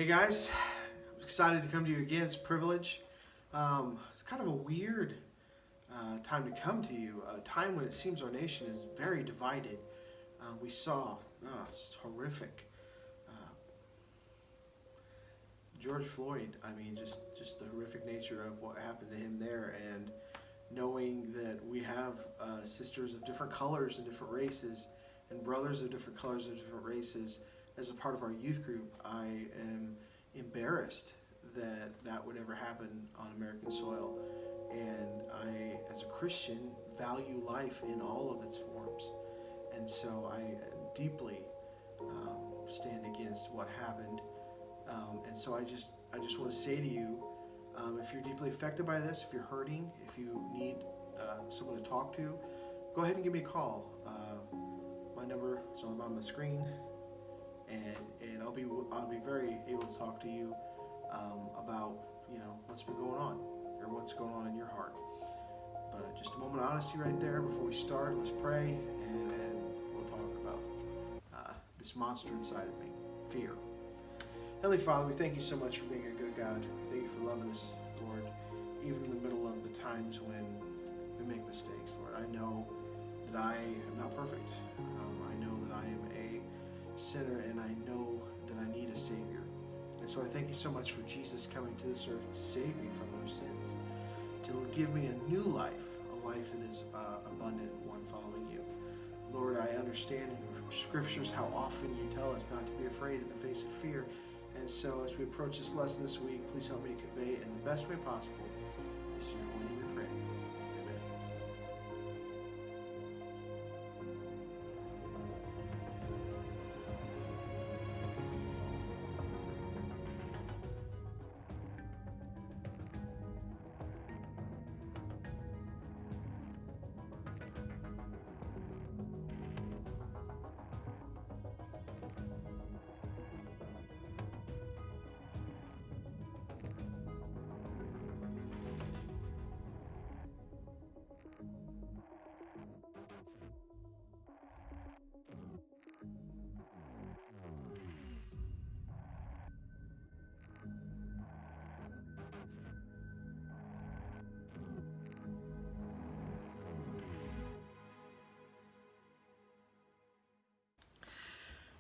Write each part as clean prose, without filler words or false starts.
Hey guys, I'm excited to come to you again. It's a privilege. It's kind of a weird time to come to you, a time when it seems our nation is very divided. We saw, it's horrific. Uh, George Floyd, just the horrific nature of what happened to him there, and knowing that we have sisters of different colors and different races, and brothers of different colors and different races as a part of our youth group, I am embarrassed that that would ever happen on American soil. And I, as a Christian, value life in all of its forms. And so I deeply stand against what happened. And so I just want to say to you, if you're deeply affected by this, if you're hurting, if you need someone to talk to, go ahead and give me a call. My number is on the bottom of the screen, and I'll be very able to talk to you about what's been going on or what's going on in your heart. But just a moment of honesty right there before we start. Let's pray, and we'll talk about this monster inside of me, fear. Heavenly Father, we thank you so much for being a good God. We thank you for loving us, Lord, even in the middle of the times when we make mistakes, Lord. I know that I am not perfect. I know that I am a sinner, and I know that I need a Savior. And so I thank you so much for Jesus coming to this earth to save me from those sins, to give me a new life, a life that is abundant, one following you. Lord, I understand in the scriptures how often you tell us not to be afraid in the face of fear. And so as we approach this lesson this week, please help me to convey it in the best way possible. It's in your holy name we pray. Amen.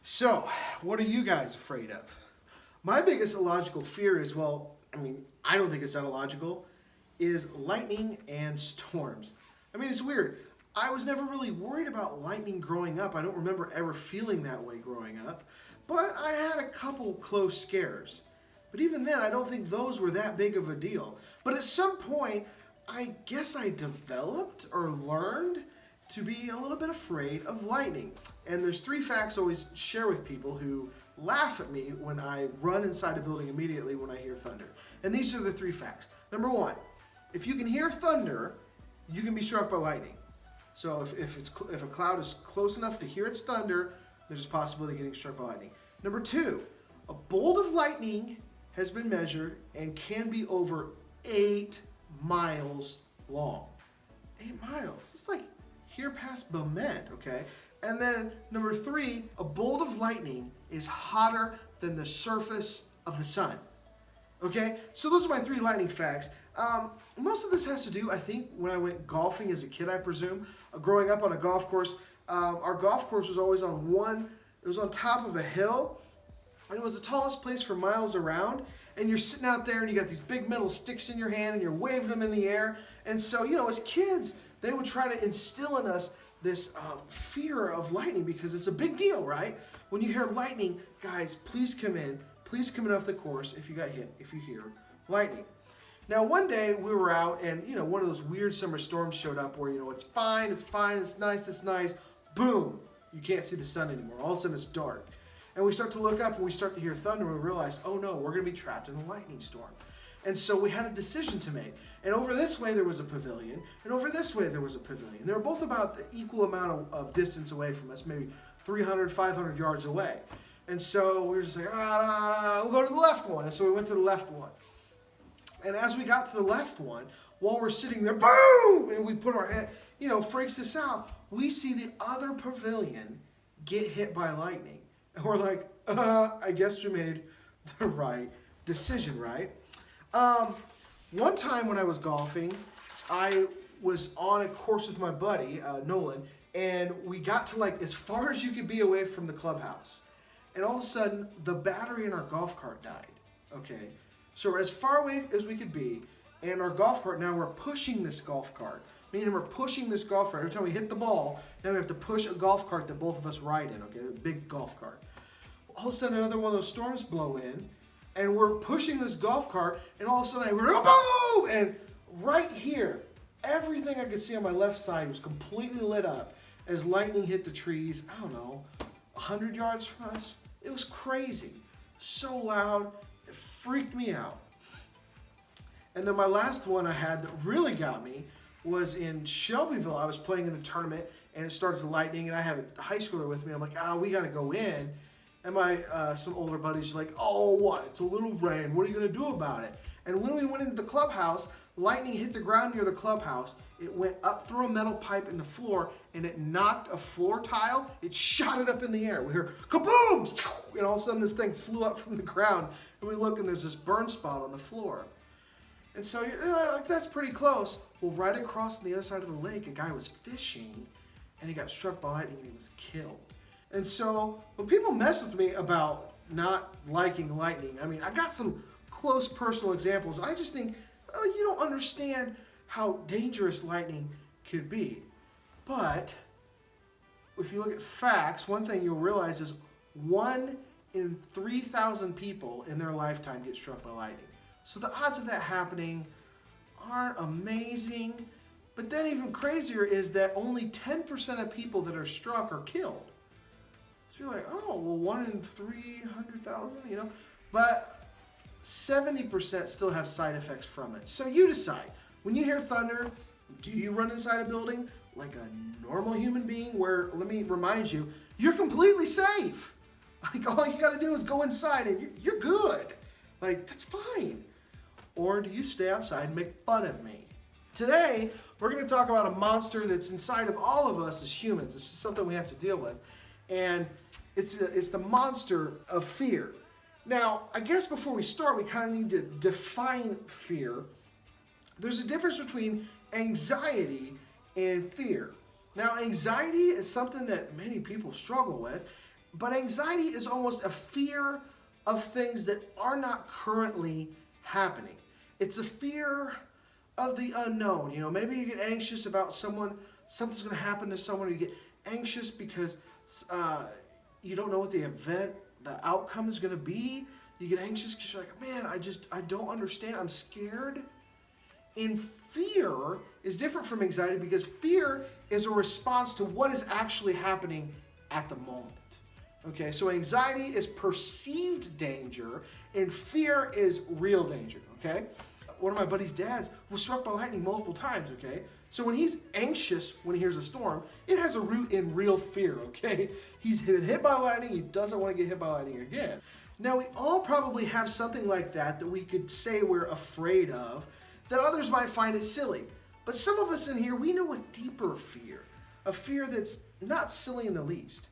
So, what are you guys afraid of? My biggest illogical fear is, I don't think it's that illogical, is lightning and storms. It's weird. I was never really worried about lightning growing up. I don't remember ever feeling that way growing up. But I had a couple close scares. But even then, I don't think those were that big of a deal. But at some point, I guess I developed or learned to be a little bit afraid of lightning. And there's three facts I always share with people who laugh at me when I run inside a building immediately when I hear thunder. And these are the three facts. Number one, if you can hear thunder, you can be struck by lightning. So if a cloud is close enough to hear its thunder, there's a possibility of getting struck by lightning. Number two, a bolt of lightning has been measured and can be over 8 miles long. 8 miles. It's like here past Bement, okay? And then number three, a bolt of lightning is hotter than the surface of the sun. Okay? So those are my three lightning facts. Most of this has to do, I think, when I went golfing as a kid, I presume. Growing up on a golf course, our golf course was always it was on top of a hill, and it was the tallest place for miles around. And you're sitting out there and you got these big metal sticks in your hand and you're waving them in the air. And so, as kids, they would try to instill in us this fear of lightning because it's a big deal, right? When you hear lightning, guys, please come in. Please come in off the course if you got hit, if you hear lightning. Now, one day we were out and, one of those weird summer storms showed up where, it's fine, it's nice. Boom, you can't see the sun anymore. All of a sudden it's dark. And we start to look up and we start to hear thunder and we realize, oh no, we're going to be trapped in a lightning storm. And so we had a decision to make. And over this way there was a pavilion, and over this way there was a pavilion. They were both about the equal amount of distance away from us, maybe 300, 500 yards away. And so we were just like, we'll go to the left one. And so we went to the left one. And as we got to the left one, while we're sitting there, boom! And we put our head, freaks us out. We see the other pavilion get hit by lightning. And we're like, I guess we made the right decision, right? Um, One time when I was golfing, I was on a course with my buddy, Nolan, and we got to like as far as you could be away from the clubhouse. And all of a sudden, the battery in our golf cart died. Okay, so we're as far away as we could be, and our golf cart, now we're pushing this golf cart. Meaning we're pushing this golf cart. Every time we hit the ball, now we have to push a golf cart that both of us ride in, okay, a big golf cart. All of a sudden, another one of those storms blow in, and we're pushing this golf cart, and all of a sudden I hear, boom! And right here, everything I could see on my left side was completely lit up as lightning hit the trees, I don't know, 100 yards from us. It was crazy. So loud, it freaked me out. And then my last one I had that really got me was in Shelbyville. I was playing in a tournament, and it started to lightning, and I have a high schooler with me. I'm like, we got to go in. And my some older buddies are like, oh, what? It's a little rain. What are you going to do about it? And when we went into the clubhouse, lightning hit the ground near the clubhouse. It went up through a metal pipe in the floor, and it knocked a floor tile. It shot it up in the air. We hear kaboom! And all of a sudden, this thing flew up from the ground. And we look, and there's this burn spot on the floor. And so you're like, that's pretty close. Well, right across on the other side of the lake, a guy was fishing, and he got struck by lightning, and he was killed. And so when people mess with me about not liking lightning, I mean, I got some close personal examples. I just think, you don't understand how dangerous lightning could be. But if you look at facts, one thing you'll realize is 1 in 3,000 people in their lifetime get struck by lightning. So the odds of that happening aren't amazing. But then even crazier is that only 10% of people that are struck are killed. So you're like, oh, well, 1 in 300,000, you know? But 70% still have side effects from it. So you decide. When you hear thunder, do you run inside a building like a normal human being where, let me remind you, you're completely safe. Like, all you got to do is go inside and you're good. Like, that's fine. Or do you stay outside and make fun of me? Today, we're going to talk about a monster that's inside of all of us as humans. This is something we have to deal with. And it's the monster of fear. Now, I guess before we start, we kind of need to define fear. There's a difference between anxiety and fear. Now, anxiety is something that many people struggle with, but anxiety is almost a fear of things that are not currently happening. It's a fear of the unknown. You know, maybe you get anxious about something's going to happen to someone, or you get anxious because you don't know what the outcome is going to be. You get anxious because you're like, man, I don't understand. I'm scared. And fear is different from anxiety because fear is a response to what is actually happening at the moment. Okay, so anxiety is perceived danger and fear is real danger, okay? One of my buddy's dads was struck by lightning multiple times, okay? So when he's anxious when he hears a storm, it has a root in real fear, okay? He's been hit by lightning, he doesn't want to get hit by lightning again. Now, we all probably have something like that we could say we're afraid of, that others might find it silly. But some of us in here, we know a deeper fear, a fear that's not silly in the least.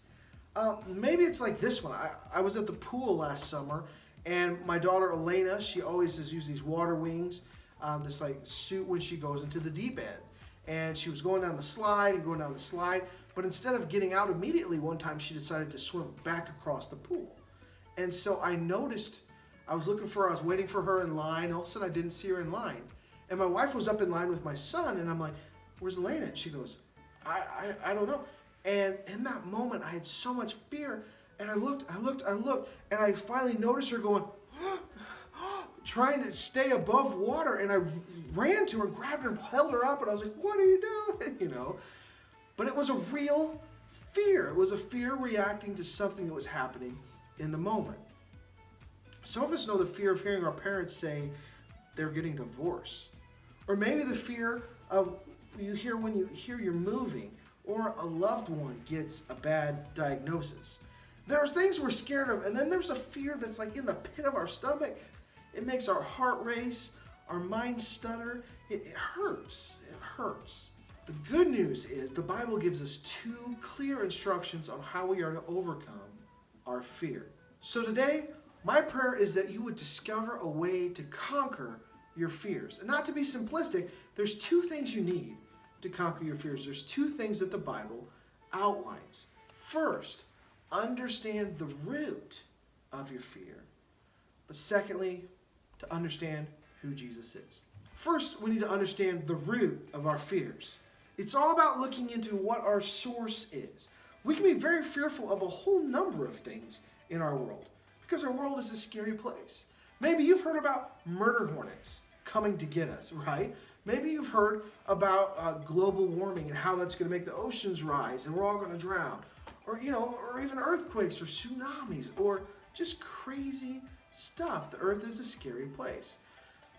Maybe it's like this one. I was at the pool last summer, and my daughter Elena, she always has used these water wings, this like suit when she goes into the deep end. And she was going down the slide, but instead of getting out immediately, one time she decided to swim back across the pool. And so I noticed, I was waiting for her in line, all of a sudden I didn't see her in line. And my wife was up in line with my son, and I'm like, where's Elena? And she goes, I don't know. And in that moment, I had so much fear, and I looked, and I finally noticed her going, trying to stay above water, and I ran to her, grabbed her, and held her up, and I was like, what are you doing? You know? But it was a real fear. It was a fear reacting to something that was happening in the moment. Some of us know the fear of hearing our parents say they're getting divorced. Or maybe the fear of you hear when you hear you're moving, or a loved one gets a bad diagnosis. There are things we're scared of, and then there's a fear that's like in the pit of our stomach. It makes our heart race, our mind stutter. It hurts. It hurts. The good news is the Bible gives us 2 clear instructions on how we are to overcome our fear. So today, My prayer is that you would discover a way to conquer your fears. And not to be simplistic, there's two things you need to conquer your fears. There's two things that the Bible outlines. First, understand the root of your fear. But secondly, to understand who Jesus is. First, we need to understand the root of our fears. It's all about looking into what our source is. We can be very fearful of a whole number of things in our world because our world is a scary place. Maybe you've heard about murder hornets coming to get us, right? Maybe you've heard about global warming and how that's going to make the oceans rise and we're all going to drown. Or, or even earthquakes or tsunamis or just crazy stuff. The earth is a scary place.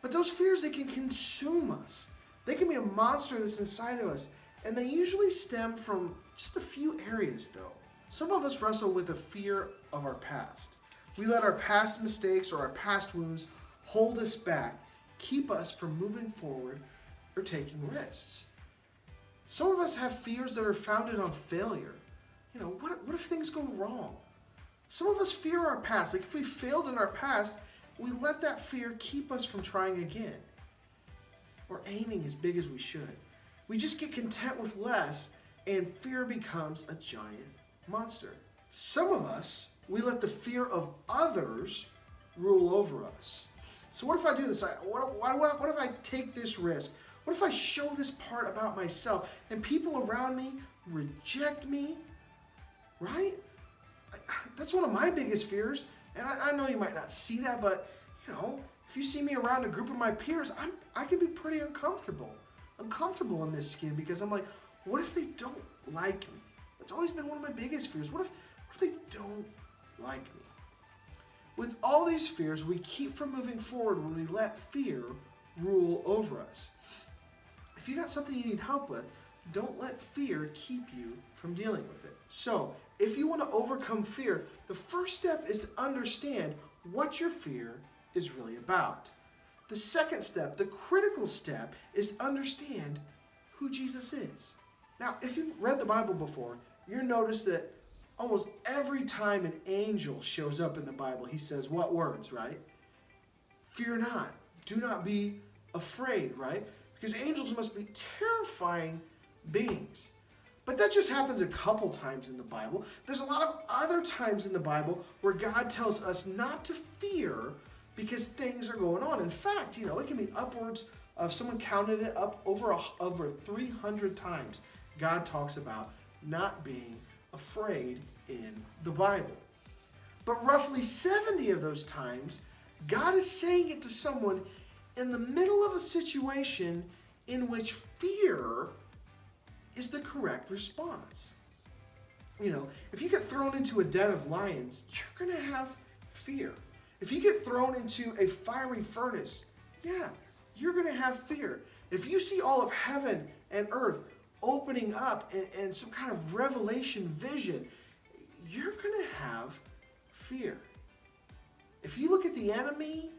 But those fears, they can consume us. They can be a monster that's inside of us. And they usually stem from just a few areas, though. Some of us wrestle with a fear of our past. We let our past mistakes or our past wounds hold us back, keep us from moving forward or taking risks. Some of us have fears that are founded on failure. What if things go wrong? Some of us fear our past. Like if we failed in our past, we let that fear keep us from trying again or aiming as big as we should. We just get content with less and fear becomes a giant monster. Some of us, we let the fear of others rule over us. So what if I do this? What if I take this risk? What if I show this part about myself and people around me reject me? Right? That's one of my biggest fears. And I know you might not see that, but if you see me around a group of my peers, I can be pretty uncomfortable in this skin because I'm like, what if they don't like me? That's always been one of my biggest fears. What if they don't like me? With all these fears, we keep from moving forward when we let fear rule over us. If you got something you need help with, don't let fear keep you from dealing with it. So, if you want to overcome fear, the first step is to understand what your fear is really about. The second step, the critical step, is to understand who Jesus is. Now, if you've read the Bible before, you'll notice that almost every time an angel shows up in the Bible, he says what words, right? Fear not. Do not be afraid, right? Because angels must be terrifying beings. But that just happens a couple times in the Bible. There's a lot of other times in the Bible where God tells us not to fear because things are going on. In fact, it can be upwards of, someone counted it up, over 300 times God talks about not being afraid in the Bible. But roughly 70 of those times, God is saying it to someone in the middle of a situation in which fear is the correct response. If you get thrown into a den of lions, you're going to have fear. If you get thrown into a fiery furnace, you're going to have fear. If you see all of heaven and earth opening up and some kind of revelation vision, you're going to have fear. If you look at the enemy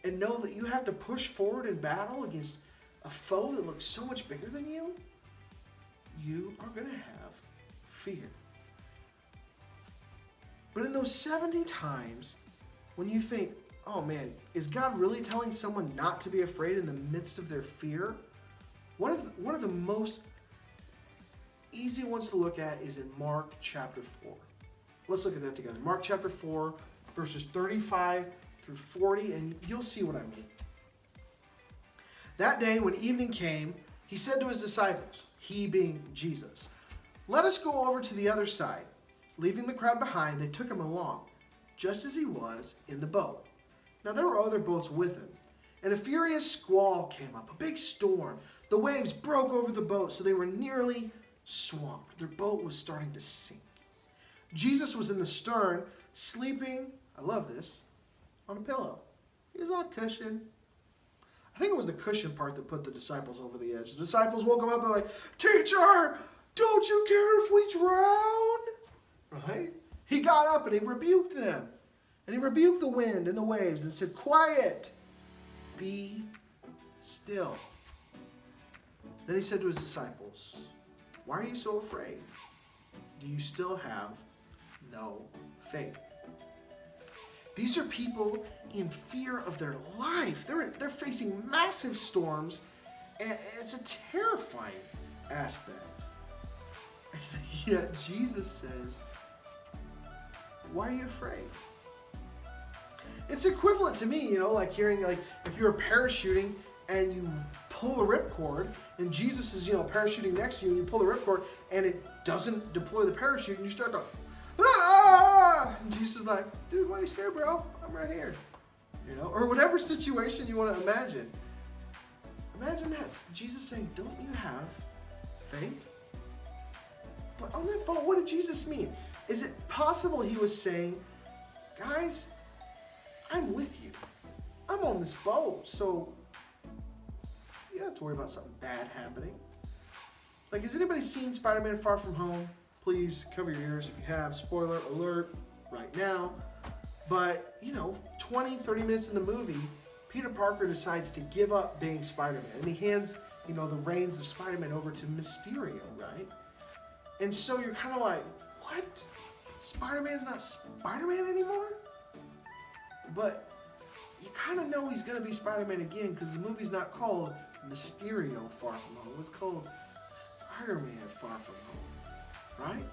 and know that you have to push forward in battle against a foe that looks so much bigger than you, you are going to have fear. But in those 70 times, when you think, oh man, is God really telling someone not to be afraid in the midst of their fear? One of the most easy ones to look at is in Mark chapter 4. Let's look at that together. Mark chapter 4, verses 35 through 40, and you'll see what I mean. That day, when evening came, he said to his disciples, he being Jesus, "Let us go over to the other side." Leaving the crowd behind, they took him along, just as he was in the boat. Now there were other boats with him, and a furious squall came up, a big storm. The waves broke over the boat, so they were nearly swamped. Their boat was starting to sink. Jesus was in the stern, sleeping, I love this, on a pillow. He was on a cushion. I think it was the cushion part that put the disciples over the edge. The disciples woke him up and they're like, "Teacher, don't you care if we drown?" Right? He got up and he rebuked them. And he rebuked the wind and the waves and said, "Quiet, be still." Then he said to his disciples, "Why are you so afraid? Do you still have no faith?" These are people in fear of their life. They're facing massive storms, and it's a terrifying aspect. And yet Jesus says, why are you afraid? It's equivalent to me, like hearing, like, if you're parachuting and you pull the ripcord, and Jesus is, parachuting next to you, and you pull the ripcord, and it doesn't deploy the parachute, and you start to, ah! And Jesus is like, dude, why are you scared, bro? I'm right here. Or whatever situation you want to imagine. Imagine that. Jesus saying, don't you have faith? But on that boat, what did Jesus mean? Is it possible he was saying, guys, I'm with you. I'm on this boat, so you don't have to worry about something bad happening. Like, has anybody seen Spider-Man Far From Home? Please cover your ears if you have. Spoiler alert right now. But, 20, 30 minutes in the movie, Peter Parker decides to give up being Spider-Man. And he hands, the reins of Spider-Man over to Mysterio, right? And so you're kind of like, what? Spider-Man's not Spider-Man anymore? But you kind of know he's going to be Spider-Man again because the movie's not called Mysterio Far From Home. It's called Spider-Man Far From Home, right?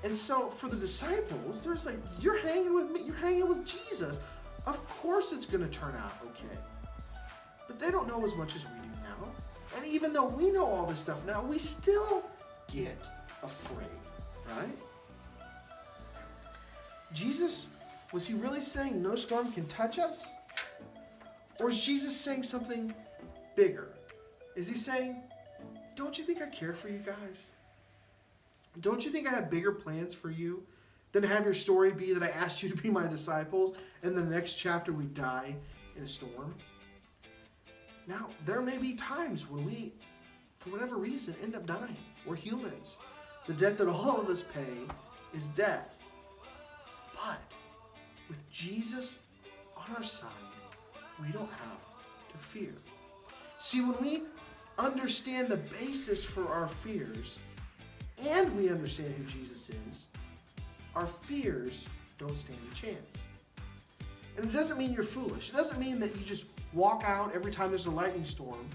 And so for the disciples, there's like, you're hanging with me, you're hanging with Jesus. Of course it's going to turn out okay. But they don't know as much as we do now. And even though we know all this stuff now, we still get afraid, right? Jesus, was he really saying no storm can touch us? Or is Jesus saying something bigger? Is he saying, don't you think I care for you guys? Don't you think I have bigger plans for you than to have your story be that I asked you to be my disciples and the next chapter we die in a storm? Now, there may be times when we, for whatever reason, end up dying. We're humans. The debt that all of us pay is death. But with Jesus on our side, we don't have to fear. See, when we understand the basis for our fears, and we understand who Jesus is, our fears don't stand a chance. And it doesn't mean you're foolish. It doesn't mean that you just walk out every time there's a lightning storm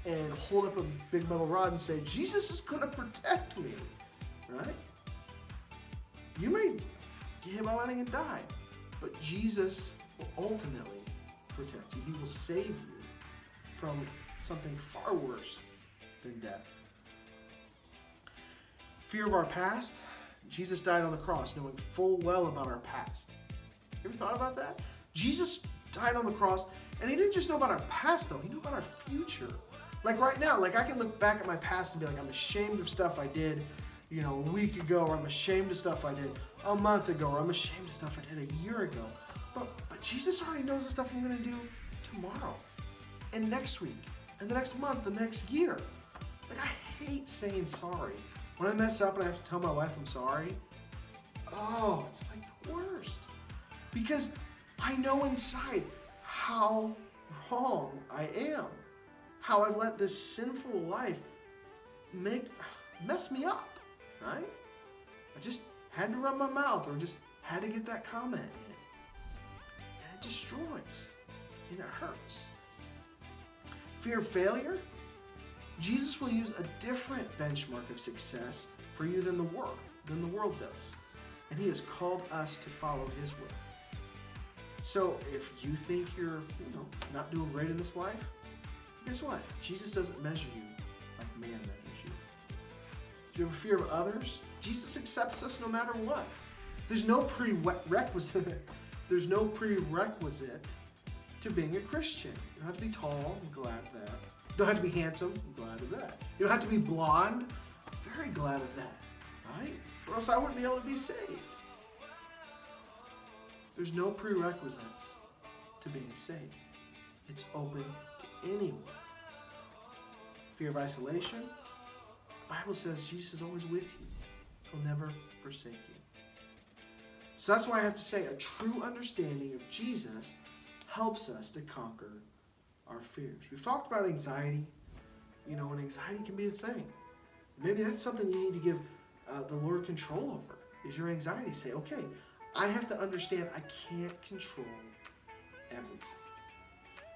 and hold up a big metal rod and say, Jesus is going to protect me, right? You may get hit by lightning and die, but Jesus will ultimately protect you. He will save you from something far worse than death. Fear of our past. Jesus died on the cross knowing full well about our past. You ever thought about that? Jesus died on the cross, and he didn't just know about our past, though. He knew about our future. Like right now, like I can look back at my past and be like, I'm ashamed of stuff I did, a week ago, or I'm ashamed of stuff I did a month ago, or I'm ashamed of stuff I did a year ago. But Jesus already knows the stuff I'm going to do tomorrow, and next week, and the next month, the next year. Like, I hate saying sorry. When I mess up and I have to tell my wife I'm sorry, it's like the worst. Because I know inside how wrong I am. How I've let this sinful life mess me up, right? I just had to run my mouth or just had to get that comment in. And it destroys and it hurts. Fear of failure? Jesus will use a different benchmark of success for you than the world does. And he has called us to follow his will. So if you think you're, not doing great in this life, guess what? Jesus doesn't measure you like man measures you. Do you have a fear of others? Jesus accepts us no matter what. There's no prerequisite. There's no prerequisite to being a Christian. You don't have to be tall. I'm glad of that. You don't have to be handsome. I'm glad of that. You don't have to be blonde. I'm very glad of that. Right? Or else I wouldn't be able to be saved. There's no prerequisites to being saved. It's open to anyone. Fear of isolation? The Bible says Jesus is always with you. He'll never forsake you. So that's why I have to say a true understanding of Jesus helps us to conquer our fears. We've talked about anxiety, and anxiety can be a thing. Maybe that's something you need to give the Lord control over, is your anxiety. Say, okay, I have to understand I can't control everything.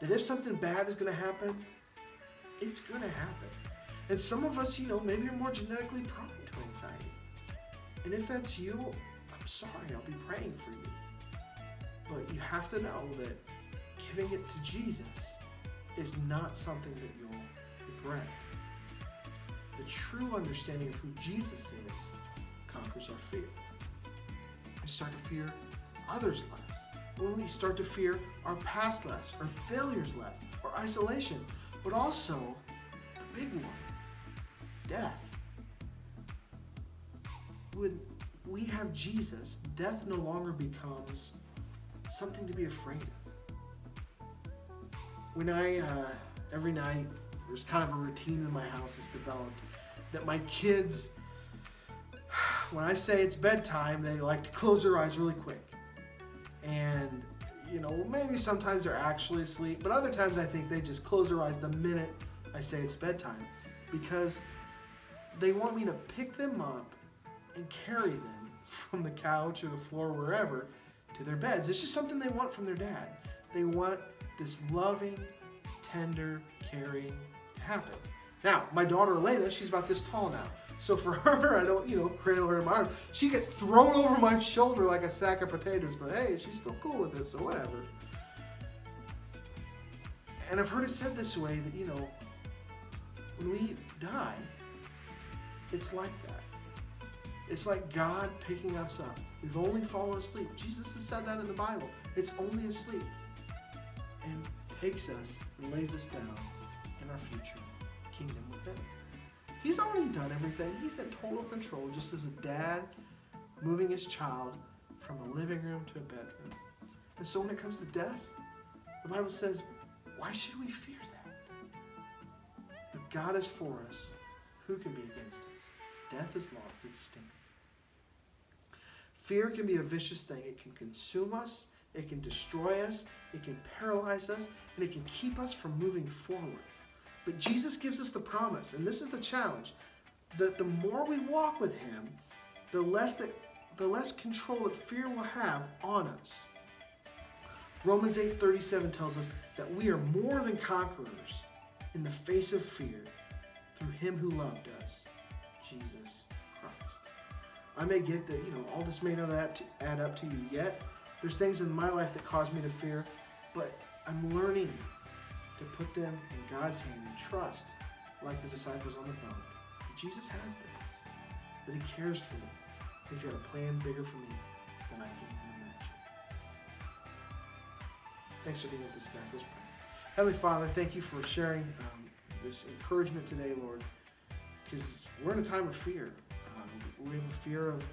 That if something bad is going to happen, it's going to happen. And some of us, maybe you're more genetically prone to anxiety. And if that's you, I'm sorry, I'll be praying for you. But you have to know that giving it to Jesus is not something that you'll regret. The true understanding of who Jesus is conquers our fear. We start to fear others less. When we start to fear our past less, our failures less, or isolation, but also the big one, death. When we have Jesus, death no longer becomes something to be afraid of. When every night, there's kind of a routine in my house that's developed that my kids, when I say it's bedtime, they like to close their eyes really quick. And, maybe sometimes they're actually asleep, but other times I think they just close their eyes the minute I say it's bedtime, because they want me to pick them up and carry them from the couch or the floor, wherever, to their beds. It's just something they want from their dad. They want this loving, tender, caring to happen. Now, my daughter Elena, she's about this tall now. So for her, I don't, cradle her in my arms. She gets thrown over my shoulder like a sack of potatoes, but hey, she's still cool with it, so whatever. And I've heard it said this way that, when we die, it's like that. It's like God picking us up. We've only fallen asleep. Jesus has said that in the Bible. It's only asleep. And takes us and lays us down in our future kingdom with Him. He's already done everything. He's in total control, just as a dad moving his child from a living room to a bedroom. And so when it comes to death, the Bible says, why should we fear that? If God is for us, who can be against us? Death is lost, it's sting. Fear can be a vicious thing. It can consume us, it can destroy us, it can paralyze us, and it can keep us from moving forward. But Jesus gives us the promise, and this is the challenge, that the more we walk with Him, the less control that fear will have on us. Romans 8:37 tells us that we are more than conquerors in the face of fear through Him who loved us, Jesus Christ. I may get that, all this may not add up to you yet. There's things in my life that cause me to fear, but I'm learning to put them in God's hand and trust, like the disciples on the boat. That Jesus has this, that He cares for me. He's got a plan bigger for me than I can even imagine. Thanks for being with us, guys. Let's pray. Heavenly Father, thank you for sharing this encouragement today, Lord, because we're in a time of fear. We have a fear of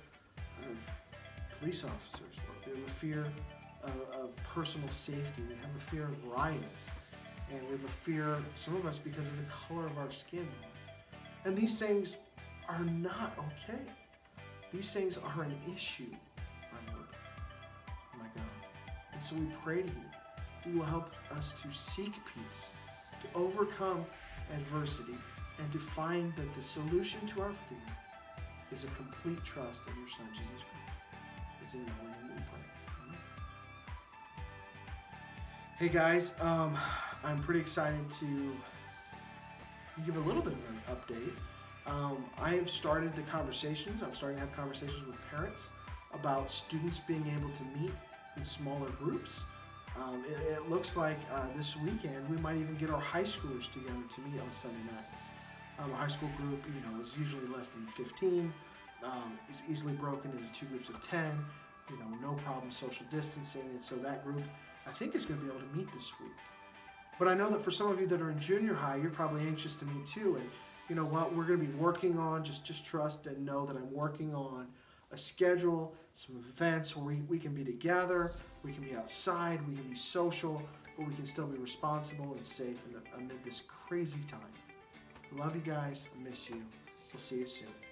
police officers, Lord. We have a fear of personal safety. We have a fear of riots. And we have a fear, some of us, because of the color of our skin. And these things are not okay. These things are an issue, my Lord, my God. And so we pray to you that you will help us to seek peace, to overcome adversity, and to find that the solution to our fear is a complete trust in your Son, Jesus Christ. It's in your name we pray. Amen. Hey guys, I'm pretty excited to give a little bit of an update. I have started the conversations. I'm starting to have conversations with parents about students being able to meet in smaller groups. It looks like this weekend we might even get our high schoolers together to meet on Sunday nights. A high school group, is usually less than 15. Is easily broken into two groups of 10. No problem social distancing, and so that group I think is going to be able to meet this week. But I know that for some of you that are in junior high, you're probably anxious to meet too. And you know what? We're going to be working on, just trust and know that I'm working on a schedule, some events where we can be together, we can be outside, we can be social, but we can still be responsible and safe amid this crazy time. I love you guys. I miss you. We'll see you soon.